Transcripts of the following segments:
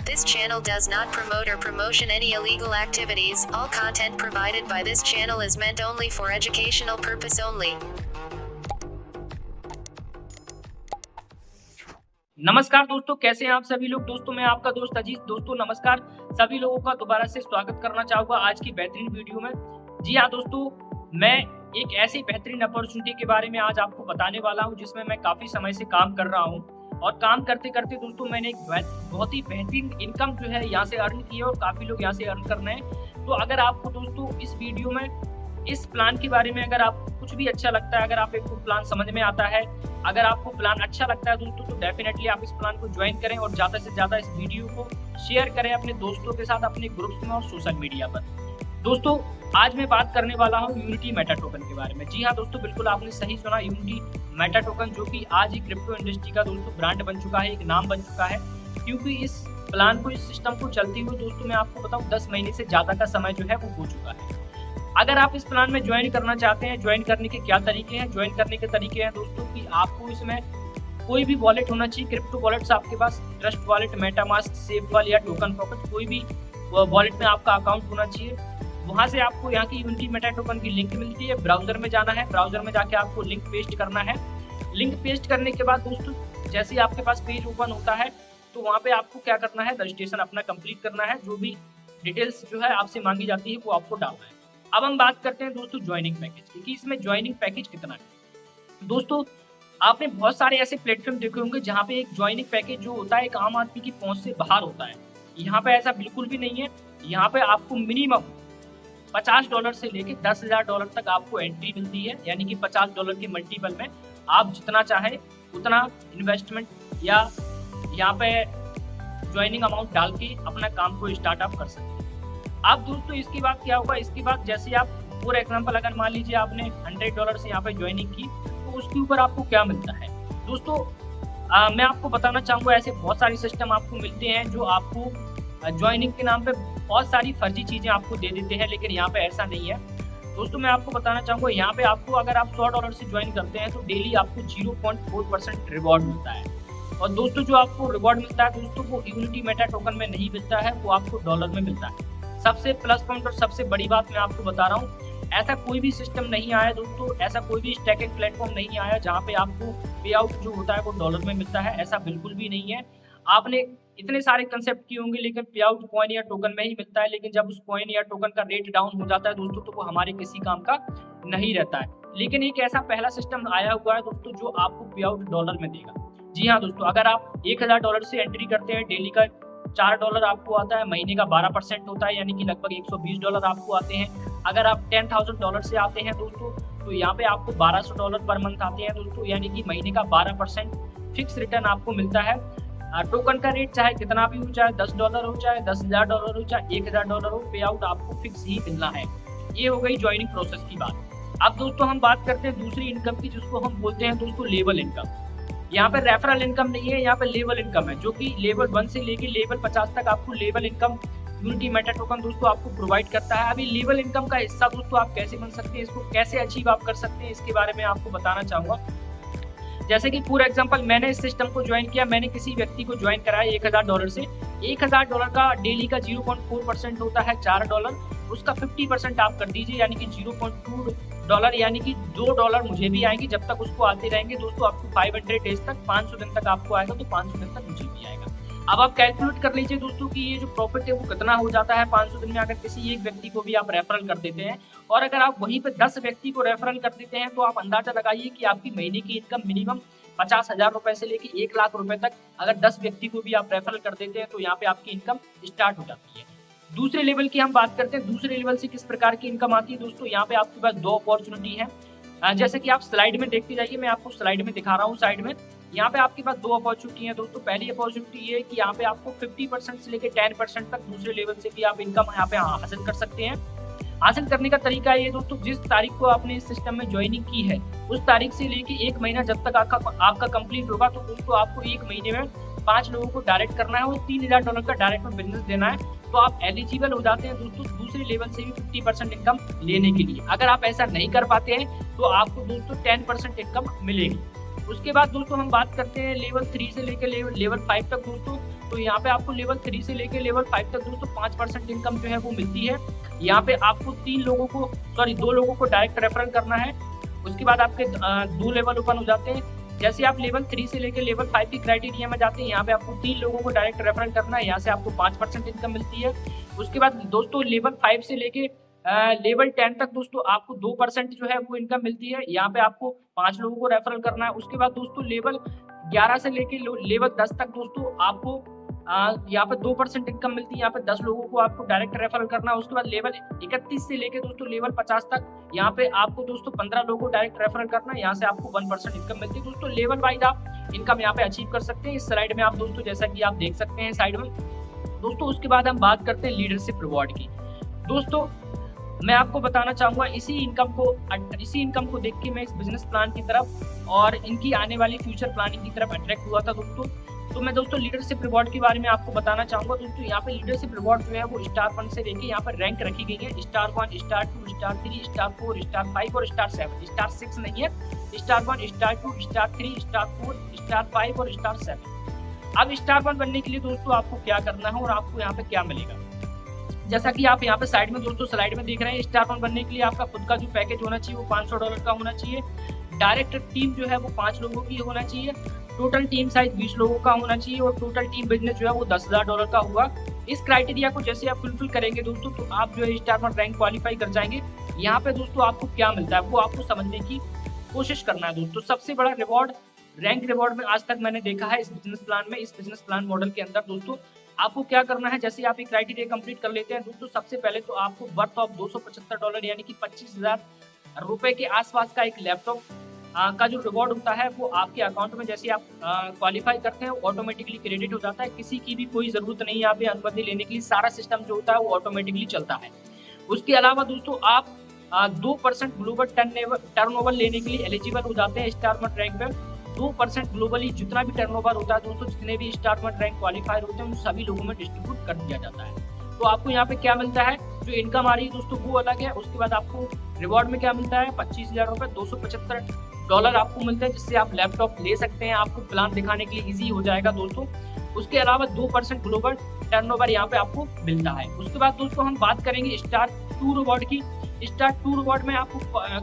This channel does not promote or promotion any illegal activities. All content provided by this channel is meant only for educational purpose only. नमस्कार दोस्तों, कैसे हैं आप सभी लोग। दोस्तों मैं आपका दोस्त अजीत। दोस्तों नमस्कार, सभी लोगों का दोबारा से स्वागत करना चाहूंगा आज की बेहतरीन वीडियो में। जी हाँ दोस्तों, मैं एक ऐसी बेहतरीन अपॉर्चुनिटी के बारे में आज आपको बताने वाला हूं जिसमें मैं काफी समय से काम कर रहा हूं और काम करते करते दोस्तों मैंने एक बहुत ही बेहतरीन इनकम जो है यहाँ से अर्न की है और काफी लोग यहाँ से अर्न कर रहे हैं। तो अगर आपको दोस्तों इस वीडियो में इस प्लान के बारे में अगर आपको कुछ भी अच्छा लगता है, अगर आप एक प्लान समझ में आता है, अगर आपको प्लान अच्छा लगता है दोस्तों, तो डेफिनेटली आप इस प्लान को ज्वाइन करें और ज्यादा से ज्यादा इस वीडियो को शेयर करें अपने दोस्तों के साथ, अपने ग्रुप्स में और सोशल मीडिया पर। दोस्तों आज मैं बात करने वाला हूँ यूनिटी मेटा टोकन के बारे में। जी हाँ दोस्तों, बिल्कुल आपने सही सुना, यूनिटी मेटा टोकन जो कि आज ही क्रिप्टो इंडस्ट्री का दोस्तों ब्रांड बन चुका है, एक नाम बन चुका है। क्योंकि इस प्लान को, इस सिस्टम को चलते हुए दोस्तों मैं आपको बताऊं 10 महीने से ज्यादा का समय जो है वो हो चुका है। अगर आप इस प्लान में ज्वाइन करना चाहते हैं, ज्वाइन करने के क्या तरीके हैं? ज्वाइन करने के तरीके हैं दोस्तों कि आपको इसमें कोई भी वॉलेट होना चाहिए, क्रिप्टो वॉलेट्स आपके पास, ट्रस्ट वॉलेट, मेटामास्क, सेफवाल या टोकन पॉकेट, कोई भी वॉलेट में आपका अकाउंट होना चाहिए। वहां से आपको यहाँ की यूनिटी मेटा टोकन की लिंक मिलती है। ब्राउजर में जाना है, ब्राउजर में जाके आपको लिंक पेस्ट करना है। लिंक पेस्ट करने के बाद दोस्तों जैसे ही आपके पास पेज ओपन होता है तो वहाँ पे आपको क्या करना है, रजिस्ट्रेशन अपना कंप्लीट करना है। जो भी डिटेल्स जो है आपसे मांगी जाती है वो आपको डालना है। अब हम बात करते हैं दोस्तों ज्वाइनिंग पैकेज की, कि इसमें ज्वाइनिंग पैकेज कितना है। दोस्तों आपने बहुत सारे ऐसे प्लेटफॉर्म देखे होंगे जहाँ पे एक ज्वाइनिंग पैकेज जो होता है एक आम आदमी की पहुंच से बाहर होता है। यहाँ पे ऐसा बिल्कुल भी नहीं है। यहाँ पे आपको मिनिमम $50 से लेके $10,000 तक आपको एंट्री मिलती है, यानी कि $50 के मल्टीपल में आप जितना चाहे उतना इन्वेस्टमेंट या यहाँ पे ज्वाइनिंग अमाउंट डाल के अपना काम को स्टार्टअप कर सकते हैं। अब दोस्तों इसके बाद क्या होगा, इसके बाद जैसे आप फॉर एग्जांपल अगर मान लीजिए आपने $100 से यहाँ पे ज्वाइनिंग की तो उसके ऊपर आपको क्या मिलता है दोस्तों। मैं आपको बताना चाहूँगा ऐसे बहुत सारे सिस्टम आपको मिलते हैं जो आपको ज्वाइनिंग के नाम पे बहुत सारी फर्जी चीजें आपको दे देते हैं, लेकिन यहाँ पे ऐसा नहीं है दोस्तों। मैं आपको बताना चाहूँगा यहाँ पे आपको अगर आप $100 से ज्वाइन करते हैं तो डेली आपको 0.4% रिवॉर्ड मिलता है। और दोस्तों जो आपको रिवॉर्ड मिलता है दोस्तों वो यूनिटी मेटा टोकन में नहीं मिलता है, वो आपको डॉलर में मिलता है। सबसे प्लस पॉइंट और सबसे बड़ी बात मैं आपको बता रहा हूँ, ऐसा कोई भी सिस्टम नहीं आया दोस्तों, ऐसा कोई भी स्टैकिंग प्लेटफॉर्म नहीं आया जहाँ पे आपको पे आउट जो होता है वो डॉलर में मिलता है। ऐसा बिल्कुल भी नहीं है। आपने इतने सारे कंसेप्ट किए होंगे लेकिन पे आउट कॉइन या टोकन में ही मिलता है, लेकिन जब उस कॉइन या टोकन का रेट डाउन हो जाता है दोस्तों तो वो हमारे किसी काम का नहीं रहता है। लेकिन एक ऐसा पहला सिस्टम आया हुआ है दोस्तों जो आपको पे आउट डॉलर में देगा। जी हाँ दोस्तों, अगर आप $1,000 से एंट्री करते हैं, डेली का $4 आपको आता है, महीने का 12% होता है, यानी कि लगभग $120 आपको आते हैं। अगर आप $10,000 से आते हैं दोस्तों तो यहाँ पे आपको $1,200 पर मंथ आते हैं दोस्तों, यानी कि महीने का 12% फिक्स रिटर्न आपको मिलता है। टोकन का रेट चाहे कितना भी हो, चाहे $10 हो, चाहे $10,000 हो, चाहे $1,000 हो, पे आउट आपको फिक्स ही मिलना है। ये हो गई ज्वाइनिंग प्रोसेस की बात। अब दोस्तों हम बात करते हैं दूसरी इनकम की, जिसको हम बोलते हैं दोस्तों लेवल इनकम। यहाँ पे रेफरल इनकम नहीं है, यहाँ पे लेवल इनकम है, जो कि लेवल 1 से लेके लेवल 50 तक आपको level income unity Meta token दोस्तों आपको प्रोवाइड करता है। अभी लेवल इनकम का हिस्सा दोस्तों आप कैसे बन सकते हैं, इसको कैसे अचीव आप कर सकते हैं, इसके बारे में आपको बताना चाहूंगा। जैसे कि फॉर एग्जांपल मैंने इस सिस्टम को ज्वाइन किया, मैंने किसी व्यक्ति को ज्वाइन कराया $1,000 से। $1,000 का डेली का 0.4% होता है $4, उसका 50% आप कर दीजिए, यानी कि $0.2, यानी कि $2 मुझे भी आएंगे जब तक उसको आते रहेंगे दोस्तों। आपको 500 डेज तक, 500 दिन तक आपको आएगा, तो 500 दिन तक मुझे भी आएगा। अब आप कैलकुलेट कर लीजिए दोस्तों कि ये जो प्रॉफिट है वो कितना हो जाता है 500 दिन में, अगर किसी एक व्यक्ति को भी आप रेफरल कर देते हैं। और अगर आप वहीं पे 10 व्यक्ति को रेफरल कर देते हैं तो आप अंदाजा लगाइए कि आपकी महीने की इनकम मिनिमम 50,000 रुपए से लेके 1 लाख रुपए तक, अगर 10 व्यक्ति को भी आप रेफरल कर देते हैं तो यहाँ पे आपकी इनकम स्टार्ट हो जाती है। दूसरे लेवल की हम बात करते हैं, दूसरे लेवल से किस प्रकार की इनकम आती है दोस्तों। यहाँ पे आपके पास 2 अपॉर्चुनिटी है, जैसे कि आप स्लाइड में देखते जाइए, मैं आपको स्लाइड में दिखा रहा हूँ। साइड में यहाँ पे आपके पास 2 अपॉर्चुनिटी है दोस्तों। पहली अपॉर्चुनिटी ये है कि यहाँ पे आपको 50% से लेके 10% तक दूसरे लेवल से भी आप इनकम यहाँ पे हासिल कर सकते हैं। हासिल करने का तरीका ये दोस्तों, जिस तारीख को आपने इस सिस्टम में ज्वाइनिंग की है उस तारीख से लेके 1 महीना जब तक आपका कंप्लीट होगा, तो दोस्तों आपको 1 महीने में 5 लोगों को डायरेक्ट करना है और $3000 का डायरेक्ट में बिजनेस देना है। तो आप एलिजिबल हो जाते हैं दोस्तों दूसरे लेवल से भी 50% इनकम लेने के लिए। अगर आप ऐसा नहीं कर पाते हैं तो आपको दोस्तों 10% इनकम मिलेगी। उसके बाद दोस्तों हम बात करते हैं लेवल 3 से लेकर लेवल 5 तक दोस्तों। तो यहाँ पे आपको लेवल 3 से लेकर लेवल 5 तक दोस्तों 5% इनकम जो है वो मिलती है। यहाँ पे आपको 2 लोगों को डायरेक्ट रेफरल करना है। उसके बाद आपके 2 लेवल ओपन हो जाते हैं। जैसे आप लेवल 3 से लेकर लेवल 5 की क्राइटेरिया में जाते हैं, यहाँ पे आपको 3 लोगों को डायरेक्ट रेफरल करना है, यहाँ से आपको 5% इनकम मिलती है। उसके बाद दोस्तों लेवल 5 से लेके लेवल 10 तक दोस्तों आपको 2% जो है वो इनकम मिलती है। यहाँ पे आपको 5 लोगों को रेफरल करना है। उसके बाद दोस्तों लेवल 11 से लेके लेवल 10 तक दोस्तों आपको यहाँ पे 2% इनकम मिलती है। यहाँ पे 10 लोगों को आपको डायरेक्ट रेफरल करना है। उसके बाद लेवल 31 से लेके दोस्तों लेवल 50 तक यहाँ पे आपको दोस्तों 15 लोगों को डायरेक्ट रेफरल करना है। यहाँ से आपको 1% इनकम मिलती है। दोस्तों लेवल वाइज आप इनकम यहाँ पे अचीव कर सकते हैं। इस स्लाइड में आप दोस्तों जैसा कि आप देख सकते हैं साइड में दोस्तों। उसके बाद हम बात करते हैं लीडरशिप रिवॉर्ड की। दोस्तों मैं आपको बताना चाहूंगा इसी इनकम को देख के मैं इस बिजनेस प्लान की तरफ और इनकी आने वाली फ्यूचर प्लानिंग की तरफ अट्रैक्ट हुआ था दोस्तों। तो मैं दोस्तों लीडरशिप रिवॉर्ड के बारे में आपको बताना चाहूंगा दोस्तों। यहाँ पे लीडरशिप रिवॉर्ड जो है वो स्टार 1 से लेके यहाँ पर रैंक रखी गई है। Star 1, star 2, star 3, star 4, star 5 और स्टार 7। स्टार 6 नहीं है, star 1, star 2, star 3, star 4, star 5 और स्टार 7। अब स्टार 1 बनने के लिए दोस्तों आपको क्या करना है और आपको यहाँ पे क्या मिलेगा, जैसा कि आप यहाँ पे साइड में दोस्तों स्लाइड में देख रहे हैं। स्टार 1 बनने के लिए आपका खुद का जो पैकेज होना चाहिए वो $500 का होना चाहिए। डायरेक्ट टीम जो है वो 5 लोगों की होना चाहिए। टोटल टीम साइज 20 लोगों का होना चाहिए और टोटल टीम बिजनेस जो है वो $10,000 का हुआ। इस क्राइटेरिया को जैसे आप फुलफिल करेंगे दोस्तों तो आप जो है स्टार 1 रैंक क्वालिफाई कर जाएंगे। यहाँ पे दोस्तों आपको क्या मिलता है वो आपको समझने की कोशिश करना है दोस्तों। सबसे बड़ा रिवॉर्ड रैंक रिवॉर्ड में आज तक मैंने देखा है इस बिजनेस प्लान में, इस बिजनेस प्लान मॉडल के अंदर दोस्तों आपको क्या करना है। जैसे आप ये क्राइटेरिया कंप्लीट कर लेते हैं दोस्तों, सबसे पहले तो आपको वर्थ ऑफ $275 यानी कि 25,000 रुपए के आसपास का एक लैपटॉप का जो रिवॉर्ड होता है वो आपके अकाउंट में जैसे आप क्वालिफाई करते हैं ऑटोमेटिकली क्रेडिट हो जाता है। किसी की भी कोई जरूरत नहीं है यहाँ पे अनुमति लेने के लिए, सारा सिस्टम जो होता है वो ऑटोमेटिकली चलता है। उसके अलावा दोस्तों आप 2% ग्लोबल टर्नओवर लेने के लिए एलिजिबल हो जाते हैं स्टार 1 रैंक पे। 2% ग्लोबली जितना भी टर्नओवर होता है दोस्तों, जितने भी स्टार 1 रैंक क्वालिफायर होते हैं उन सभी लोगों में डिस्ट्रीब्यूट कर दिया जाता है। तो आपको यहाँ पे क्या मिलता है, जो इनकम आ रही है दोस्तों वो अलग है। उसके बाद आपको रिवॉर्ड में क्या मिलता है, 25,000 रुपए, $275 आपको मिलता है, जिससे आप लैपटॉप ले सकते हैं। आपको प्लान दिखाने के लिए ईजी हो जाएगा दोस्तों। उसके अलावा 2% ग्लोबल टर्नओवर यहाँ पे आपको मिलता है। उसके बाद दोस्तों हम बात करेंगे स्टार 2 रिवॉर्ड की। स्टार 2 रिवॉर्ड में आपको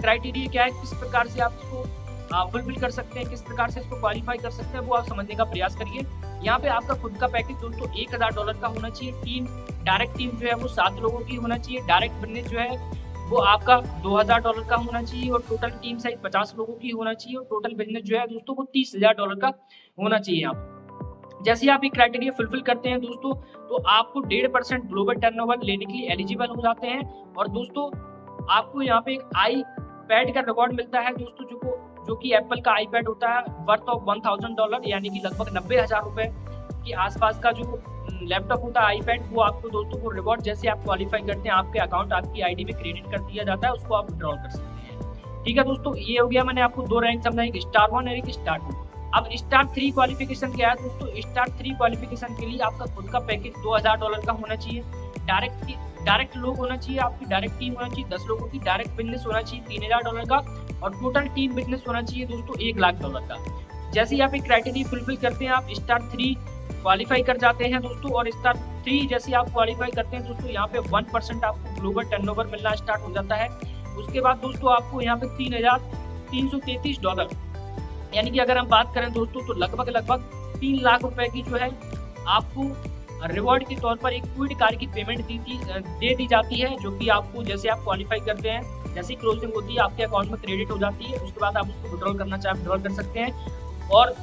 क्राइटेरिया क्या है, किस प्रकार से आप इसको फुलफिल कर सकते हैं, किस प्रकार से इसको क्वालिफाई कर सकते हैं, वो आप समझने का प्रयास करिए। यहाँ पे आपका खुद का पैकेज दोस्तों $1,000 का होना चाहिए। डायरेक्ट टीम जो है वो 7 लोगों की होना चाहिए। डायरेक्ट बिजनेस जो है वो आपका $2,000 का होना चाहिए और टोटल टीम साइज 50 लोगों की होना चाहिए और टोटल बिजनेस जो है दोस्तों वो $30,000 का होना चाहिए। आप जैसे आप ये क्राइटेरिया फुलफिल करते हैं दोस्तों तो आपको 1.5% ग्लोबल टर्नओवर लेने के लिए एलिजिबल हो जाते हैं। और दोस्तों आपको यहाँ पे एक iPad का रिवॉर्ड मिलता है दोस्तों, जो कि एप्पल का iPad होता है वर्थ ऑफ $1,000 यानी कि लगभग 90,000 रुपए के आसपास का जो लैपटॉप होता है iPad, वो आपको दोस्तों वो रिवॉर्ड जैसे आप क्वालिफाई करते हैं आपके अकाउंट आपकी आईडी में क्रेडिट कर दिया जाता है, उसको आप विड्रॉल कर सकते हैं। ठीक है दोस्तों, ये हो गया मैंने आपको 2 रैंक समझाई, स्टार 1 और एक स्टार 2। अब स्टार 3 क्वालिफिकेशन क्या है दोस्तों, स्टार 3 क्वालिफिकेशन के लिए आपका खुद का पैकेज $2,000 का होना चाहिए। डायरेक्ट लोग होना चाहिए, आपकी डायरेक्ट टीम होना चाहिए 10 लोगों की। डायरेक्ट बिजनेस होना चाहिए $3,000 का और टोटल टीम बिजनेस होना चाहिए दोस्तों $1,00,000 का। जैसे ही आप एक क्राइटेरिया फुलफिल करते हैं आप स्टार 3 क्वालिफाई कर जाते हैं दोस्तों। और स्टार 3 जैसे आप क्वालिफाई करते हैं दोस्तों, यहाँ पे 1% आपको ग्लोबल टर्नओवर मिलना स्टार्ट हो जाता है। उसके बाद दोस्तों आपको यहाँ पे $3,333 यानी कि अगर हम बात करें दोस्तों तो लगभग 3 लाख रुपए की जो है आपको रिवॉर्ड के तौर पर एक क्विड कार की पेमेंट दे दी जाती है, जो कि आपको जैसे आप क्वालिफाई करते हैं जैसे क्लोजिंग होती है आपके अकाउंट में क्रेडिट हो जाती है। उसके बाद आप उसको विड्रॉल करना चाहे विड्रॉल कर सकते हैं। और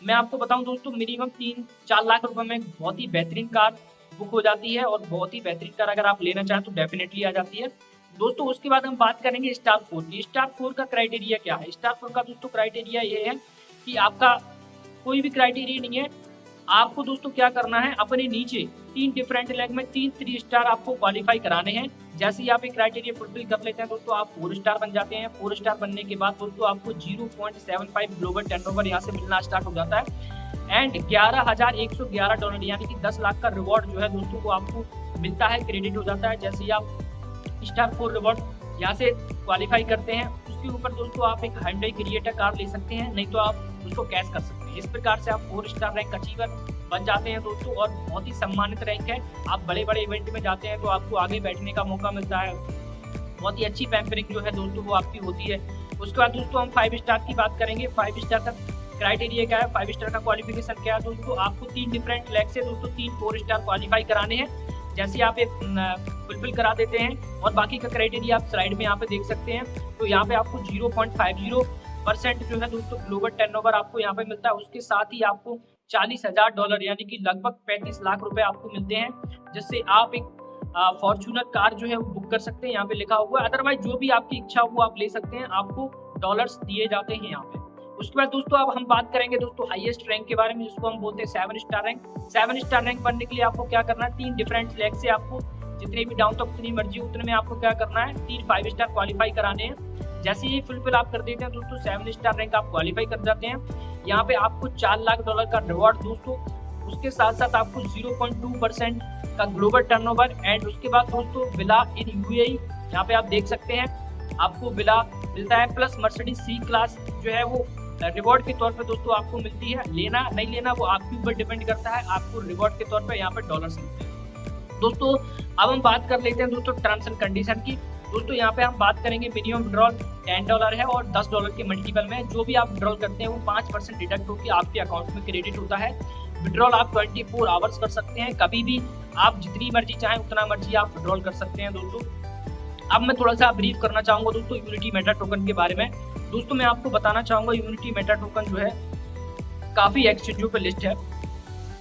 मैं आपको बताऊं दोस्तों मिनिमम 3-4 लाख रुपए में बहुत ही बेहतरीन कार बुक हो जाती है और बहुत ही बेहतरीन कार अगर आप लेना चाहें तो डेफिनेटली आ जाती है दोस्तों। उसके बाद हम बात करेंगे स्टार 4 की। स्टार 4 का क्राइटेरिया क्या है, स्टार 4 का दोस्तों क्राइटेरिया ये है कि आपका कोई भी क्राइटेरिया नहीं है। आपको दोस्तों क्या करना है, अपने नीचे 3 डिफरेंट लेग में 3 3 स्टार आपको क्वालिफाई कराने हैं। जैसे ही आप एक क्राइटेरिया फुलफिल कर लेते हैं दोस्तों, आप 4 स्टार बन जाते हैं। 4 स्टार बनने के बाद दोस्तों आपको 0.75 ग्लोबल टर्नओवर यहाँ से मिलना स्टार्ट हो जाता है एंड $11,111 यानी कि 10 लाख का रिवॉर्ड जो है दोस्तों वो आपको मिलता है, क्रेडिट हो जाता है। जैसे ही आप स्टार 4 रिवॉर्ड यहाँ से क्वालिफाई करते हैं, उसके ऊपर दोस्तों आप एक हाइंडई क्रिएटर कार ले सकते हैं, नहीं तो आप उसको कैश कर सकते हैं। इस प्रकार से आप 4 स्टार रैंक अचीवर बन जाते हैं दोस्तों और बहुत ही सम्मानित रैंक है। आप बड़े बड़े इवेंट में जाते हैं तो आपको आगे बैठने का मौका मिलता है, बहुत ही अच्छी पैम्परिंग जो है दोस्तों वो आपकी होती है। उसके बाद दोस्तों हम 5 स्टार की बात करेंगे। 5 स्टार का क्राइटेरिया क्या है, 5 स्टार का क्वालिफिकेशन क्या है दोस्तों, आपको 3 डिफरेंट लेग से दोस्तों 3 4 स्टार क्वालिफाई कराने हैं। जैसे आप एक फुलफिल करा देते हैं और बाकी का क्राइटेरिया आप स्लाइड में यहाँ पे देख सकते हैं, तो यहाँ पे आपको 0.50% जो है दोस्तों ग्लोबल टर्नओवर आपको यहाँ पे मिलता है। उसके साथ ही आपको $40,000 यानी कि लगभग 35 लाख रुपए आपको मिलते हैं, जिससे आप एक फॉर्च्यूनर कार जो है वो बुक कर सकते हैं। यहाँ पे लिखा हुआ है, अदरवाइज जो भी आपकी इच्छा हो वो आप ले सकते हैं, आपको डॉलर्स दिए जाते हैं यहाँ पे। उसके बाद दोस्तों अब हम बात करेंगे दोस्तों हाईएस्ट रैंक के बारे में, जिसको हम बोलते हैं 7 स्टार रैंक। 7 स्टार रैंक बनने के लिए आपको क्या करना है, 3 डिफरेंट लेग से आपको जितने भी डाउन तक उतनी मर्जी उतने में आपको क्या करना है, 3 5 स्टार क्वालिफाई कराने हैं। जैसे ही फुलफिल आप कर देते हैं दोस्तों 7 स्टार रैंक आप क्वालिफाई कर जाते हैं। यहाँ पे आपको $4 लाख का रिवॉर्ड दोस्तों, उसके साथ साथ आपको 0.2% का ग्लोबल टर्नओवर एंड उसके बाद दोस्तों विला इन यूएई यहाँ पे आप देख सकते हैं आपको विला मिलता है, प्लस मर्सिडीज सी क्लास जो है वो रिवॉर्ड के तौर पे दोस्तों आपको मिलती है। लेना नहीं लेना वो आपके ऊपर डिपेंड करता है, आपको रिवॉर्ड के तौर पे यहाँ पे डॉलर्स मिलते हैं दोस्तों। अब हम बात कर लेते हैं दोस्तों टर्म्स एंड कंडीशन की। दोस्तों यहाँ पे हम बात करेंगे मिनिमम विड्रॉल $10 है और $10 के मल्टीपल में जो भी आप विड्रॉल करते हैं वो 5% डिडक्ट होकर आपके अकाउंट में क्रेडिट होता है। विड्रॉल आप 24 आवर्स कर सकते हैं, कभी भी आप जितनी मर्जी चाहें उतना मर्जी आप विड्रॉल कर सकते हैं दोस्तों। अब मैं थोड़ा सा ब्रीफ करना चाहूँगा दोस्तों यूनिटी मेटा टोकन के बारे में। दोस्तों मैं आपको बताना चाहूँगा यूनिटी मेटा टोकन जो है काफ़ी एक्सचेंजों पे लिस्ट है।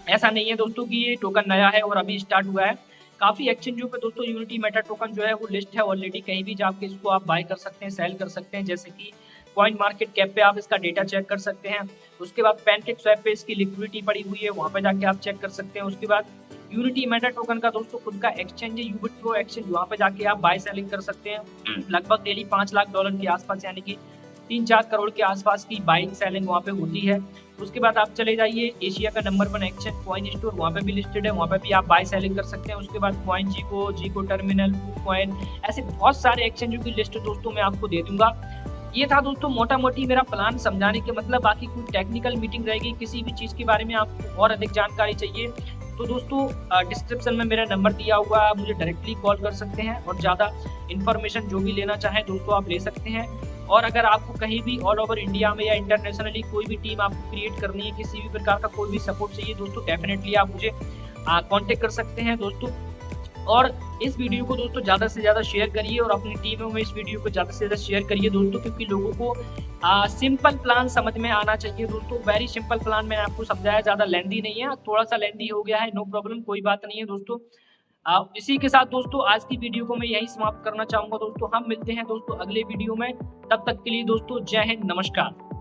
ऐसा नहीं है दोस्तों कि ये टोकन नया है और अभी स्टार्ट हुआ है, काफ़ी एक्सचेंजों पे दोस्तों यूनिटी मेटा टोकन जो है वो लिस्ट है ऑलरेडी। कहीं भी जाके इसको आप बाय कर सकते हैं, सेल कर सकते हैं। जैसे कि कॉइन मार्केट कैप पे आप इसका डेटा चेक कर सकते हैं। उसके बाद पैनकेक स्वैप पे इसकी लिक्विडिटी पड़ी हुई है, वहाँ पे जाके आप चेक कर सकते हैं। उसके बाद यूनिटी मेटा टोकन का दोस्तों खुद का एक्सचेंज है यूबिटप्रो एक्सचेंज, वहाँ पे जाके आप बाय सेलिंग कर सकते हैं। लगभग डेली $5 लाख के आसपास यानी कि 3-4 करोड़ के आसपास की बाइंग सेलिंग वहाँ पे होती है। उसके बाद आप चले जाइए एशिया का नंबर 1 एक्सचेंज कॉइन स्टोर, वहाँ पे भी लिस्टेड है, वहाँ पे भी आप बाय सेलिंग कर सकते हैं। उसके बाद कॉइन जीको टर्मिनल, कॉइन, ऐसे बहुत सारे एक्सचेंजों की लिस्ट दोस्तों मैं आपको दे दूंगा। ये था दोस्तों मोटा मोटी मेरा प्लान समझाने के, मतलब बाकी कोई टेक्निकल मीटिंग रहेगी, किसी भी चीज़ के बारे में आपको और अधिक जानकारी चाहिए तो दोस्तों डिस्क्रिप्शन में मेरा नंबर दिया हुआ है, आप मुझे डायरेक्टली कॉल कर सकते हैं और ज़्यादा इन्फॉर्मेशन जो भी लेना चाहें दोस्तों आप ले सकते हैं। और अगर आपको कहीं भी ऑल ओवर इंडिया में या इंटरनेशनली कोई भी टीम आपको क्रिएट करनी है, किसी भी प्रकार का कोई भी सपोर्ट चाहिए दोस्तों, डेफिनेटली आप मुझे कांटेक्ट कर सकते हैं दोस्तों। और इस वीडियो को दोस्तों ज़्यादा से ज़्यादा शेयर करिए और अपनी टीमों में इस वीडियो को ज़्यादा से ज़्यादा शेयर करिए दोस्तों, क्योंकि लोगों को सिंपल प्लान समझ में आना चाहिए दोस्तों। वेरी सिंपल प्लान मैंने आपको समझाया, ज़्यादा लेंदी नहीं है, थोड़ा सा लेंदी हो गया है, नो प्रॉब्लम, कोई बात नहीं है दोस्तों। इसी के साथ दोस्तों आज की वीडियो को मैं यही समाप्त करना चाहूँगा दोस्तों। हम मिलते हैं दोस्तों अगले वीडियो में, तब तक के लिए दोस्तों जय हिंद, नमस्कार।